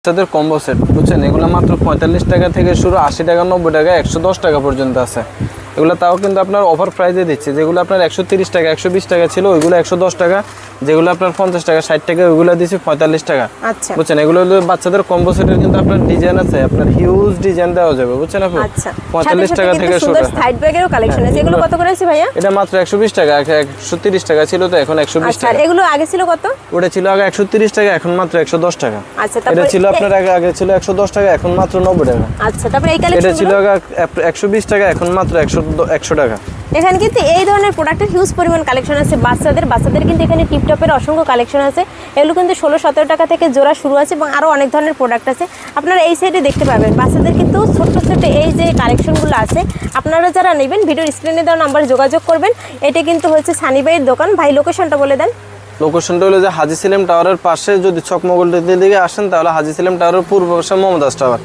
বাচ্চাদের combo set বুঝছেন, এগুলো মাত্র 45 টাকা থেকে শুরু, 80 টাকা, 90 টাকা, 110 টাকা পর্যন্ত আছে। এগুলো তাও কিন্তু আপনার অফার প্রাইসে দিচ্ছে। যেগুলো আপনার 130 টাকা 120 টাকা ছিল ওইগুলো 110 টাকা, যেগুলো আপনার 50 টাকা 60 টাকা ওইগুলো দিচ্ছে 45 টাকা। আচ্ছা বুঝছেন, এগুলো হলো বাচ্চাদের কম্বো সেটের কিন্তু আপনার ডিজাইন আছে, আপনার হিউজ ডিজাইন দেওয়া যাবে বুঝছেন আপু। আচ্ছা 45 টাকা থেকে শুরু। সুন্দর সাইড ব্যাগেরও কালেকশন আছে। এগুলো কত করে আছে ভাইয়া? এটা মাত্র 120 টাকা, 130 টাকা ছিল তো এখন 120 আচ্ছা টাকা। এগুলো আগে ছিল কত? ওটা ছিল আগে 130 টাকা, এখন মাত্র 110 টাকা। আচ্ছা এটা তারপর ছিল আপনার আগে ছিল 110 টাকা, এখন মাত্র 90 টাকা। আচ্ছা তারপর এই এটা কালেকশন ছিল আগে 120 টাকা, এখন মাত্র 100 টাকা। এখানে কিন্তু এই ধরনের প্রোডাক্টের হিউজ পরিমাণ কালেকশন আছে। বাচ্চাদের কিন্তু এখানে টিপটপের অসংখ্য কালেকশন আছে। এগুলো কিন্তু 16-17 টাকা থেকে জোড়া শুরু আছে এবং আরও অনেক ধরনের প্রোডাক্ট আছে। আপনারা এই সাইডে দেখতে পাবেন বাচ্চাদের কিন্তু ছোট্ট ছোট্ট এই যে কালেকশনগুলো আছে। আপনারা যারা নেবেন ভিডিওর স্ক্রিনে দেওয়া নাম্বারে যোগাযোগ করবেন। এটা কিন্তু হচ্ছে সানি ভাইয়ের দোকান। ভাই লোকেশনটা বলে দেন। লোকেশনটা হলো যে হাজী সেলিম টাওয়ারের পাশে, যদি চকমগল দিকে আসেন তাহলে হাজী সেলিম টাওয়ারের পূর্ব পাশে মমতাজ টাওয়ার।